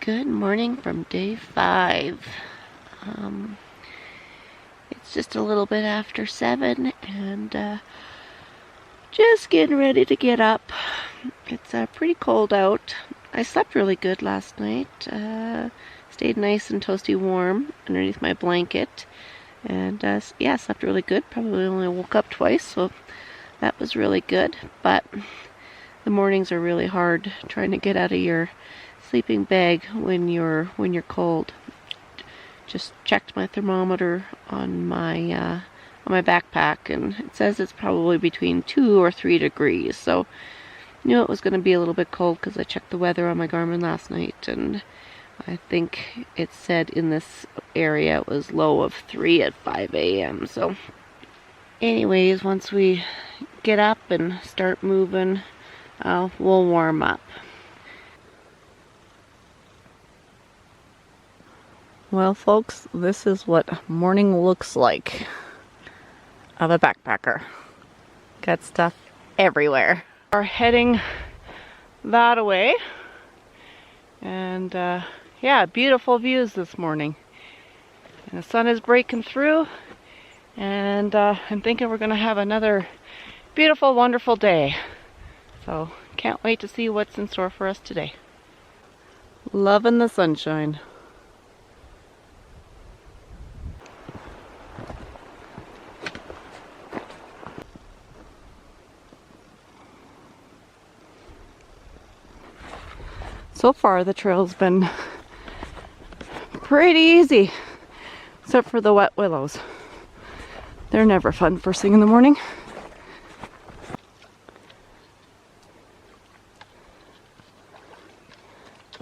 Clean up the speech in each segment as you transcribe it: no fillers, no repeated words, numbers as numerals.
Good morning from day 5. It's just a little bit after 7 and just getting ready to get up. It's pretty cold out. I slept really good last night. Stayed nice and toasty warm underneath my blanket. And yeah, slept really good. Probably only woke up twice, so that was really good. But the mornings are really hard trying to get out of your sleeping bag when you're cold. Just checked my thermometer on my backpack, and it says it's probably between 2 or 3 degrees. So knew it was going to be a little bit cold because I checked the weather on my Garmin last night, and I think it said in this area it was low of 3 at 5 a.m. So anyways, once we get up and start moving, we'll warm up. Well, folks, this is what morning looks like of a backpacker. Got stuff everywhere. We're heading that way, and yeah, beautiful views this morning. And the sun is breaking through, and I'm thinking we're gonna have another beautiful, wonderful day. So can't wait to see what's in store for us today. Loving the sunshine. So far the trail's been pretty easy, except for the wet willows. They're never fun first thing in the morning.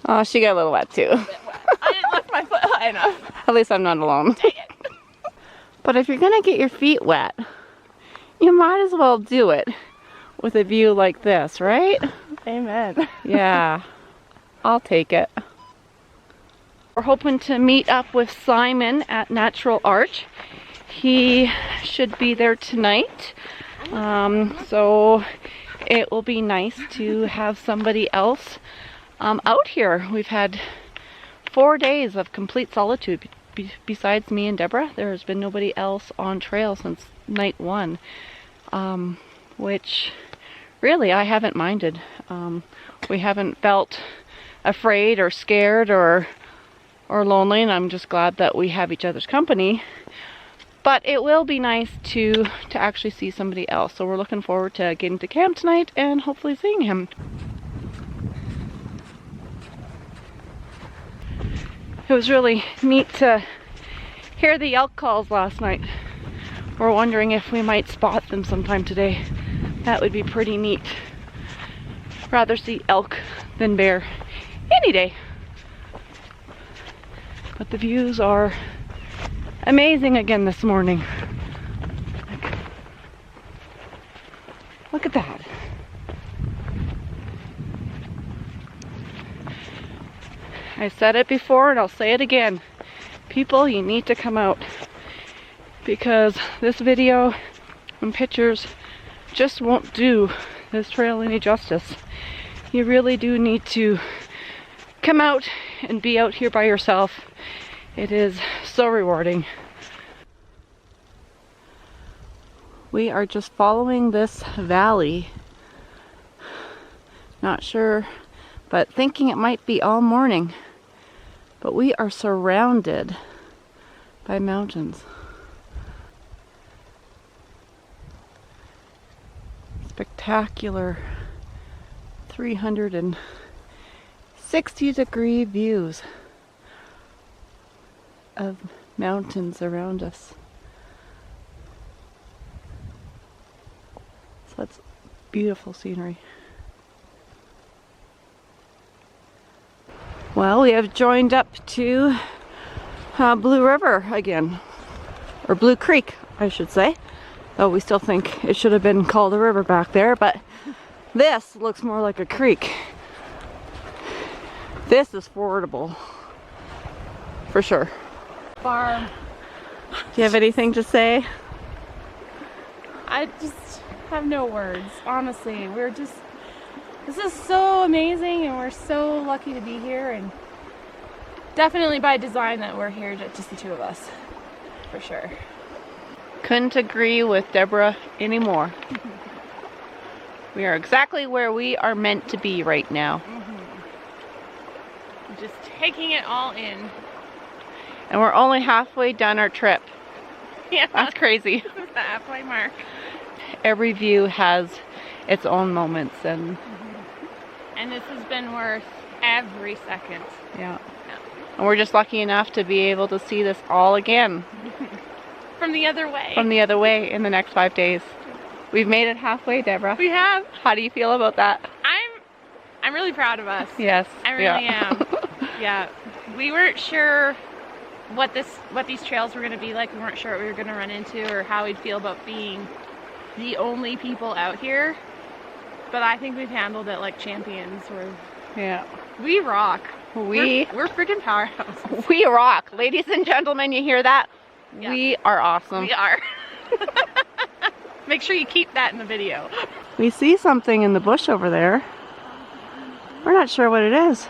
Oh, she got a little wet too. I didn't lift my foot high enough. At least I'm not alone. Dang it. But if you're gonna get your feet wet, you might as well do it with a view like this, right? Amen. Yeah. I'll take it. We're hoping to meet up with Simon at Natural Art. He should be there tonight. So it will be nice to have somebody else out here. We've had 4 days of complete solitude. Besides me and Deborah, there has been nobody else on trail since night 1. Which really I haven't minded. We haven't felt afraid or scared or lonely, and I'm just glad that we have each other's company. But it will be nice to actually see somebody else, so we're looking forward to getting to camp tonight and hopefully seeing him. It was really neat to hear the elk calls last night. We're wondering if we might spot them sometime today. That would be pretty neat. Rather see elk than bear any day. But the views are amazing again this morning. Look at that. I said it before and I'll say it again. People, you need to come out, because this video and pictures just won't do this trail any justice. You really do need to come out and be out here by yourself. It is so rewarding. We are just following this valley. Not sure, but thinking it might be all morning. But we are surrounded by mountains. Spectacular 360-degree views of mountains around us. So that's beautiful scenery. Well, we have joined up to Blue River again, or Blue Creek, I should say. Though we still think it should have been called a river back there, but this looks more like a creek. This is fordable, for sure. Farm. Do you have anything to say? I just have no words, honestly. This is so amazing, and we're so lucky to be here, and definitely by design that we're here, just the two of us, for sure. Couldn't agree with Deborah anymore. We are exactly where we are meant to be right now. Just taking it all in. And we're only halfway done our trip. Yeah, That's crazy. this is the halfway mark. Every view has its own moments, and this has been worth every second. yeah. And we're just lucky enough to be able to see this all again. From the other way. From the other way in the next 5 days. We've made it halfway, Deborah. We have. How do you feel about that? I'm really proud of us. Yes. I really am. Yeah. We weren't sure what these trails were going to be like. We weren't sure what we were going to run into or how we'd feel about being the only people out here. But I think we've handled it like champions. Yeah. We rock. We're freaking powerhouses. We rock. Ladies and gentlemen, you hear that? Yeah. We are awesome. We are. Make sure you keep that in the video. We see something in the bush over there. We're not sure what it is.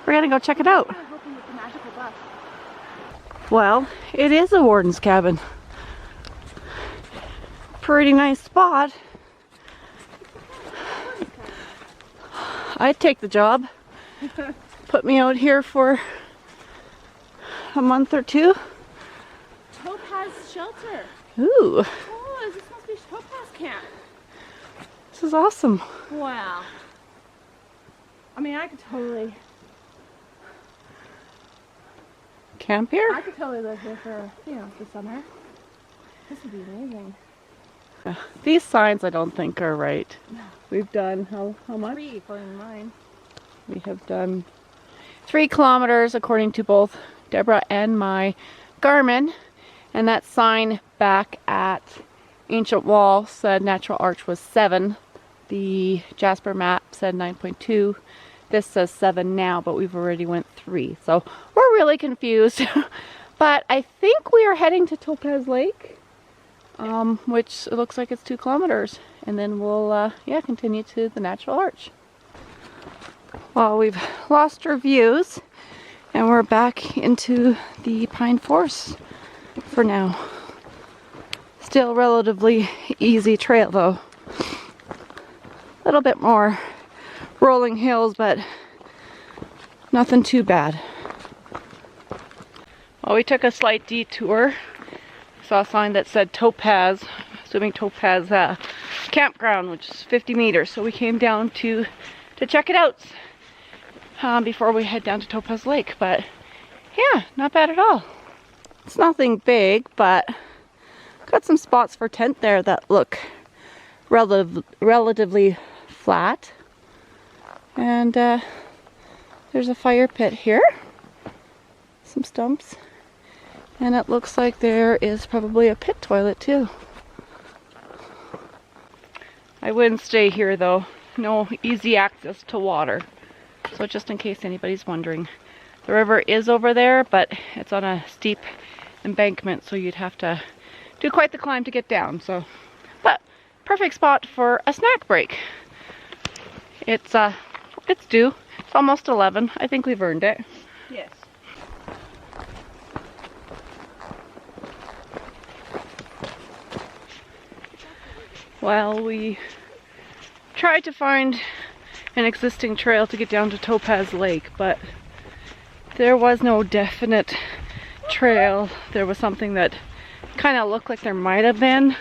We're gonna go check it out. Well, it is a warden's cabin. Pretty nice spot. I'd take the job. Put me out here for a month or two. Topaz shelter. Ooh, Oh, this must be Topaz camp. this is awesome. Wow. I mean, I could totally Camp here? live here for, the summer. This would be amazing. These signs I don't think are right. We've done how much? 3 according to mine. We have done 3 kilometers according to both Deborah and my Garmin, and that sign back at Ancient Wall said Natural Arch was 7. The Jasper map said 9.2. This says 7 now, but we've already went 3. So we're really confused. But I think we are heading to Topaz Lake, which it looks like it's 2 kilometers. And then we'll continue to the Natural Arch. Well, we've lost our views and we're back into the pine forest for now. Still relatively easy trail though. A little bit more rolling hills, but nothing too bad. Well, we took a slight detour. Saw a sign that said Topaz, assuming Topaz campground, which is 50 meters. So we came down to check it out before we head down to Topaz Lake. But yeah, not bad at all. It's nothing big, but got some spots for tent there that look relatively flat. And there's a fire pit here. Some stumps. And it looks like there is probably a pit toilet too. I wouldn't stay here though. No easy access to water. So just in case anybody's wondering. The river is over there, but it's on a steep embankment, so you'd have to do quite the climb to get down. So, but perfect spot for a snack break. It's due. It's almost 11. I think we've earned it. Yes. Well, we tried to find an existing trail to get down to Topaz Lake, but there was no definite trail. There was something that kind of looked like there might have been,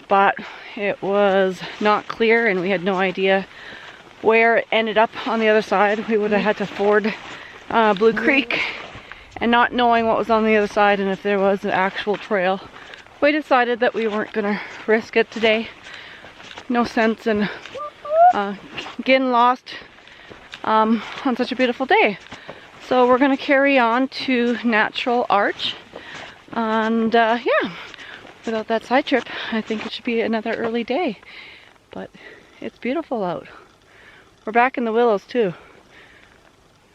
but it was not clear and we had no idea where it ended up on the other side. We would have had to ford Blue Creek, and not knowing what was on the other side and if there was an actual trail, we decided that we weren't gonna risk it today. No sense in getting lost on such a beautiful day. So we're gonna carry on to Natural Arch, and yeah, without that side trip, I think it should be another early day. But it's beautiful out. We're back in the Willows too.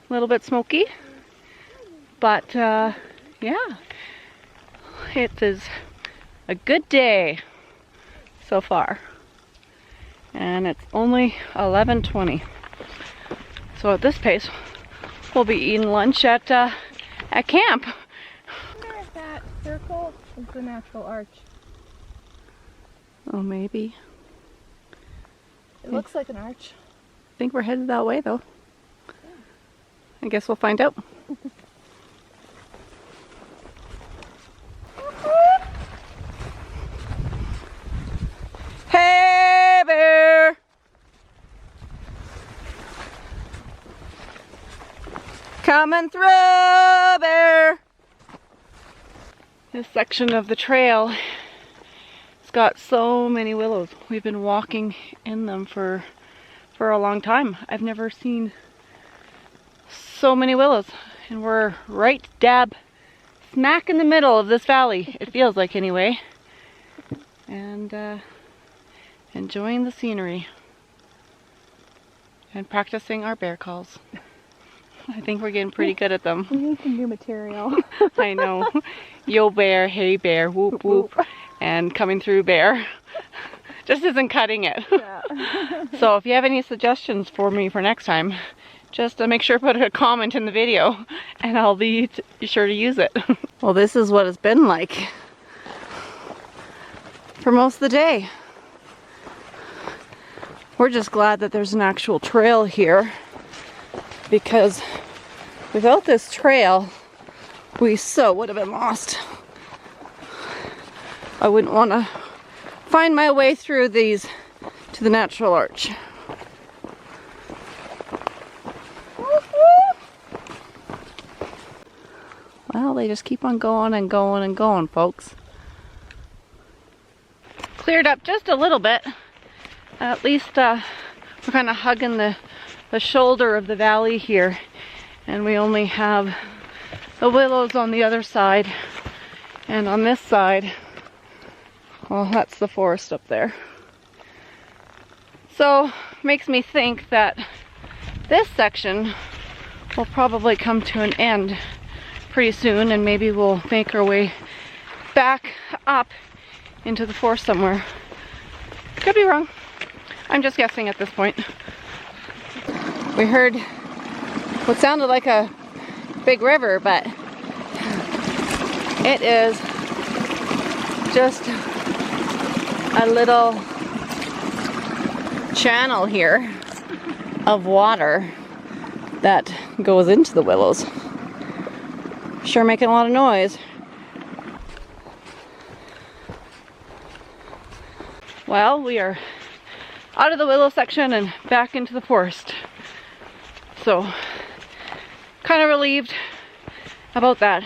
A little bit smoky, but yeah, it is a good day so far. And it's only 11:20. So at this pace, we'll be eating lunch at camp. I wonder if that circle is the natural arch. Oh, maybe. It looks like an arch. I think we're headed that way though. I guess we'll find out. Hey bear! Coming through, bear! This section of the trail, it's got so many willows. We've been walking in them for a long time. I've never seen so many willows, and we're right dab smack in the middle of this valley, it feels like anyway, and enjoying the scenery and practicing our bear calls. I think we're getting pretty good at them. We need some new material. I know. Yo bear, hey bear, whoop whoop, and coming through bear. Just isn't cutting it. Yeah. So if you have any suggestions for me for next time, just make sure to put a comment in the video and I'll be sure to use it. Well, this is what it's been like for most of the day. We're just glad that there's an actual trail here, because without this trail, we so would have been lost. I wouldn't want to find my way through these to the natural arch. Well, they just keep on going and going and going, folks. Cleared up just a little bit. At least we're kind of hugging the shoulder of the valley here, and we only have the willows on the other side, and on this side, well, that's the forest up there. So makes me think that this section will probably come to an end pretty soon, and maybe we'll make our way back up into the forest somewhere. Could be wrong. I'm just guessing at this point. We heard what sounded like a big river, but it is just a little channel here of water that goes into the willows. Sure making a lot of noise. Well, we are out of the willow section and back into the forest. So, kind of relieved about that.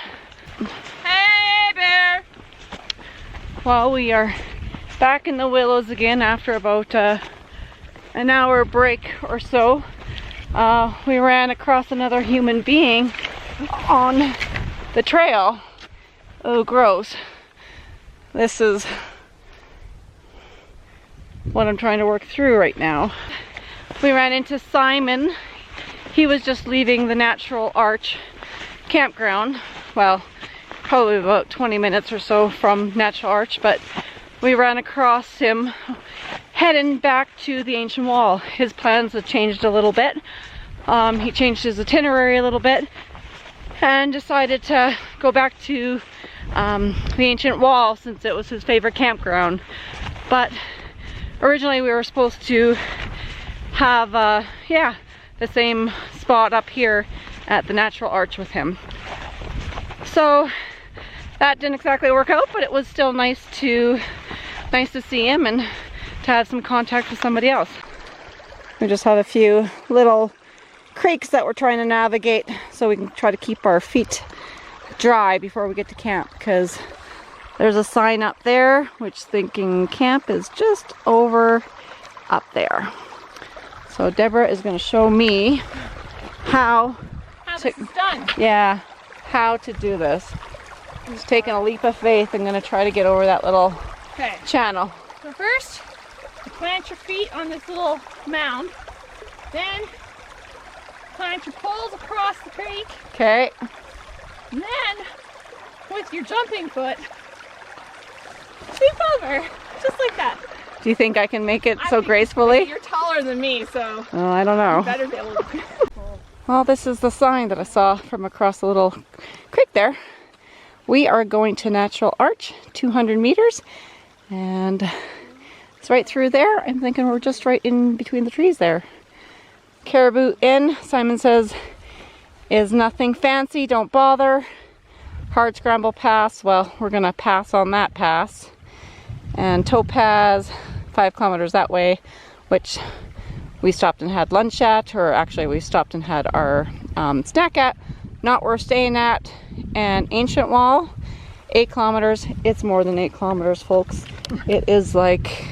Hey, bear! Well, we are back in the willows again after about an hour break or so. We ran across another human being on the trail. Oh, gross. This is what I'm trying to work through right now. We ran into Simon. He was just leaving the Natural Arch campground. Well, probably about 20 minutes or so from Natural Arch, but we ran across him heading back to the ancient wall. His plans have changed a little bit. He changed his itinerary a little bit and decided to go back to the ancient wall since it was his favorite campground. But originally we were supposed to have the same spot up here at the Natural Arch with him. So that didn't exactly work out, but it was still nice to see him and to have some contact with somebody else. We just have a few little creeks that we're trying to navigate so we can try to keep our feet dry before we get to camp, because there's a sign up there which thinking camp is just over up there. So Deborah is going to show me how this is done. Yeah, how to do this. Just taking a leap of faith. I'm going to try to get over that little channel. So first, you plant your feet on this little mound. Then, plant your poles across the creek. Okay. And then, with your jumping foot, leap over. Just like that. Do you think I can make it so gracefully? You're taller than me, so Oh, I don't know. you better be able to. Well, this is the sign that I saw from across the little creek there. We are going to Natural Arch, 200 meters, and it's right through there. I'm thinking we're just right in between the trees there. Caribou Inn, Simon says, is nothing fancy, don't bother. Hard Scramble Pass, well, we're gonna pass on that pass. And Topaz, 5 kilometers that way, which we stopped and had lunch at, or actually we stopped and had our snack at, not where we're staying at. And Ancient Wall, 8 kilometers. It's more than 8 kilometers, folks. It is like,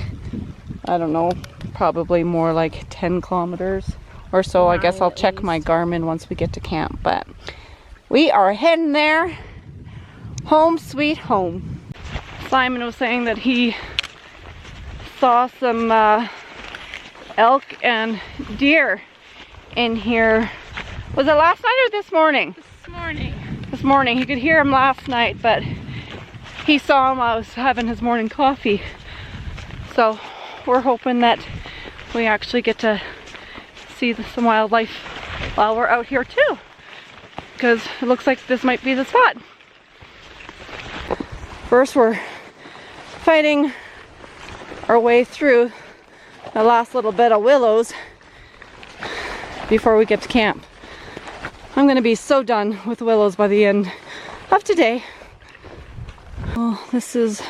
I don't know, probably more like 10 kilometers or so. I guess I'll check my Garmin once we get to camp, but we are heading there. Home sweet home. Simon was saying that he saw some elk and deer in here. Was it last night or this morning? This morning. This morning. He could hear him last night, but he saw him while I was having his morning coffee. So we're hoping that we actually get to see some wildlife while we're out here too, because it looks like this might be the spot. First, we're fighting our way through the last little bit of willows before we get to camp. I'm gonna be so done with willows by the end of today. Well, this is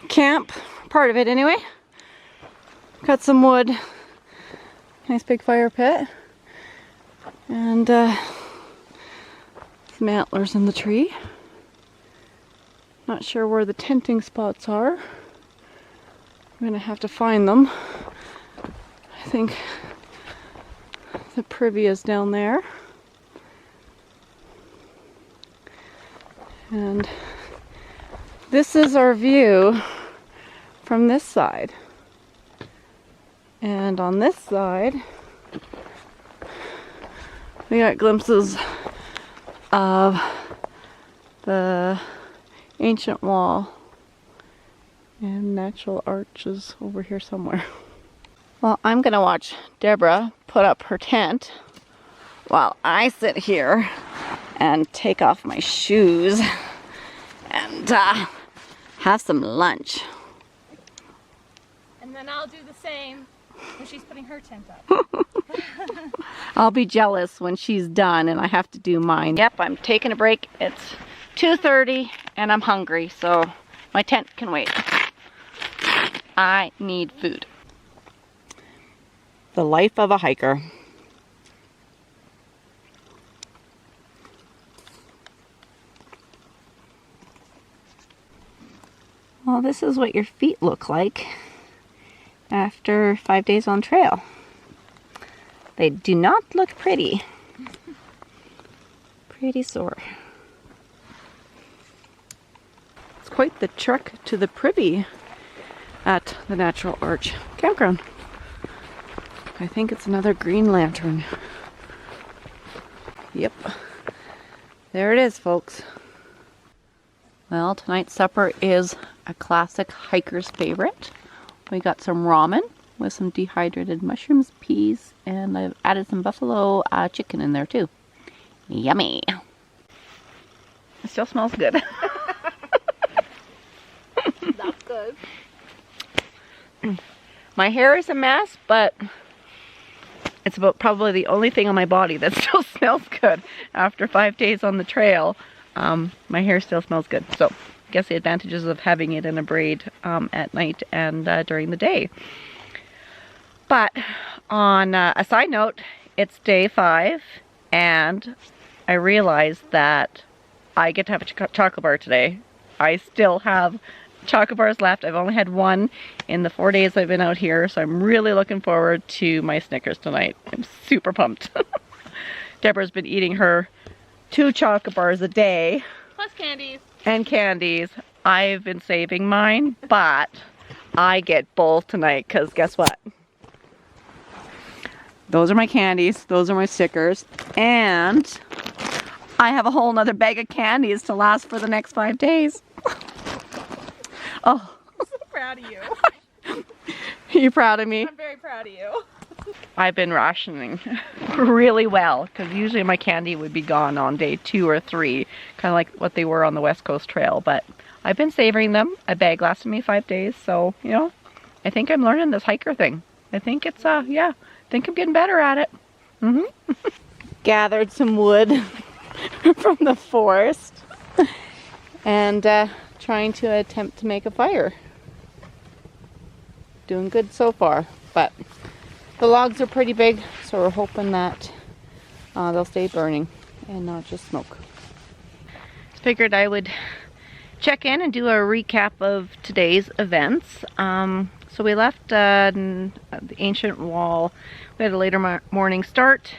camp, part of it anyway. Got some wood, nice big fire pit, and some antlers in the tree. Not sure where the tenting spots are. I'm gonna have to find them. I think the privy is down there. And this is our view from this side. And on this side, we got glimpses of the Ancient Wall and Natural Arches over here somewhere. Well, I'm gonna watch Deborah put up her tent while I sit here and take off my shoes and have some lunch. And then I'll do the same when she's putting her tent up. I'll be jealous when she's done and I have to do mine. Yep, I'm taking a break. It's 2:30 and I'm hungry, so my tent can wait. I need food. The life of a hiker. Well, this is what your feet look like after 5 days on trail. They do not look pretty. Pretty sore. It's quite the trek to the privy at the Natural Arch campground. I think it's another green lantern. Yep. There it is, folks. Well, tonight's supper is a classic hiker's favorite. We got some ramen with some dehydrated mushrooms, peas, and I've added some buffalo chicken in there too. Yummy. It still smells good. That's good. My hair is a mess, but it's about probably the only thing on my body that still smells good after 5 days on the trail. My hair still smells good. So I guess the advantages of having it in a braid at night and during the day. But on a side note, it's day 5 and I realized that I get to have a chocolate bar today. I still have chocolate bars left. I've only had one in the 4 days I've been out here, so I'm really looking forward to my Snickers tonight. I'm super pumped. Deborah's been eating her 2 chocolate bars a day. Plus candies. And candies. I've been saving mine, but I get both tonight because guess what? Those are my candies, those are my stickers, and I have a whole nother bag of candies to last for the next 5 days. Oh. I'm so proud of you. Are you proud of me? I'm very proud of you. I've been rationing really well, because usually my candy would be gone on day 2 or 3, kind of like what they were on the West Coast Trail, but I've been savoring them. A bag lasted me 5 days, so, you know, I think I'm learning this hiker thing. I think it's, yeah, I think I'm getting better at it. Gathered some wood from the forest and trying to attempt to make a fire. Doing good so far, but the logs are pretty big, so we're hoping that they'll stay burning and not just smoke. Figured I would check in and do a recap of today's events. So we left the ancient wall. We had a later morning start.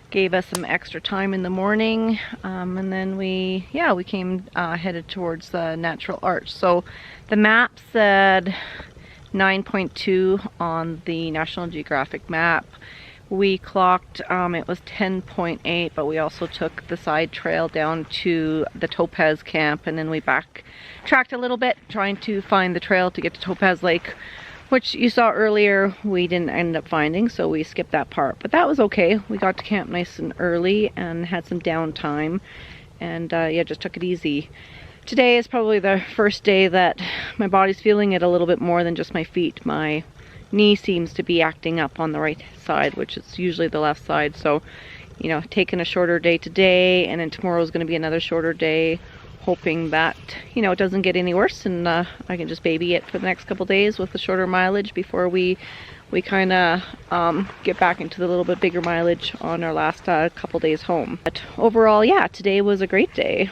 Gave us some extra time in the morning, and then we came headed towards the natural arch. So the map said 9.2 on the National Geographic map. We clocked, it was 10.8, but we also took the side trail down to the Topaz camp, and then we backtracked a little bit trying to find the trail to get to Topaz Lake, which you saw earlier we didn't end up finding, so we skipped that part. But that was okay. We got to camp nice and early and had some downtime, and yeah, just took it easy. Today is probably the first day that my body's feeling it a little bit more than just my feet. My knee seems to be acting up on the right side, which is usually the left side. So, you know, taking a shorter day today, and then tomorrow is going to be another shorter day, hoping that, you know, it doesn't get any worse, and I can just baby it for the next couple days with the shorter mileage before we kind of get back into the little bit bigger mileage on our last couple days home. But overall, yeah, today was a great day.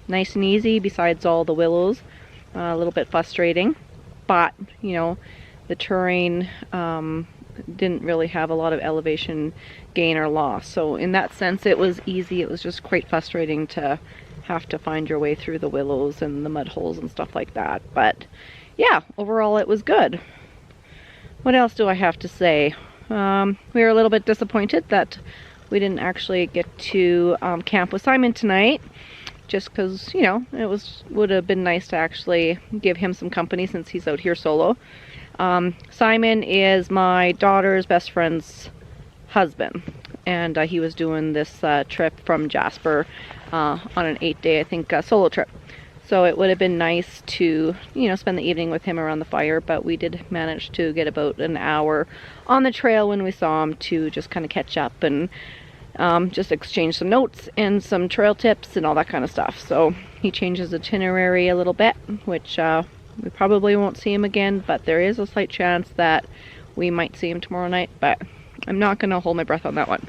Nice and easy besides all the willows. A little bit frustrating, but, you know, the terrain didn't really have a lot of elevation gain or loss. So in that sense, it was easy. It was just quite frustrating to have to find your way through the willows and the mud holes and stuff like that. But yeah, overall it was good. What else do I have to say? We were a little bit disappointed that we didn't actually get to camp with Simon tonight, just because, you know, it would have been nice to actually give him some company since he's out here solo. Simon is my daughter's best friend's husband, and he was doing this trip from Jasper on an 8-day, I think, solo trip. So it would have been nice to, you know, spend the evening with him around the fire, but we did manage to get about an hour on the trail when we saw him to just kind of catch up and just exchange some notes and some trail tips and all that kind of stuff. So he changed his itinerary a little bit, which we probably won't see him again, but there is a slight chance that we might see him tomorrow night, but I'm not going to hold my breath on that one.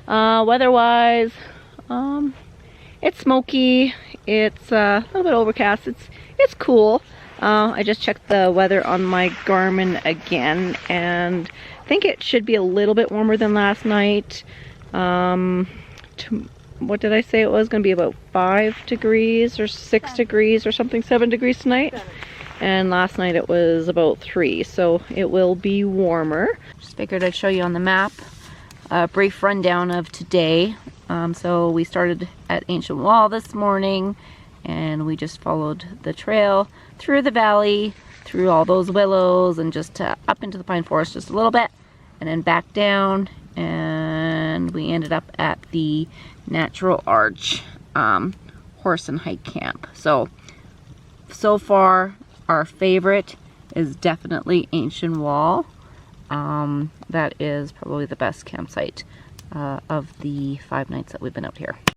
Weather-wise, it's smoky, it's a little bit overcast, it's cool. I just checked the weather on my Garmin again, and I think it should be a little bit warmer than last night. What did I say it was? Going to be about 5 degrees or 6 degrees or something, 7 degrees tonight. And last night it was about 3, so it will be warmer. Just figured I'd show you on the map a brief rundown of today. So we started at Ancient Wall this morning, and we just followed the trail through the valley, through all those willows, and just up into the pine forest just a little bit, and then back down, and we ended up at the Natural Arch horse and hike camp. So far our favorite is definitely Ancient Wall. That is probably the best campsite of the 5 nights that we've been out here.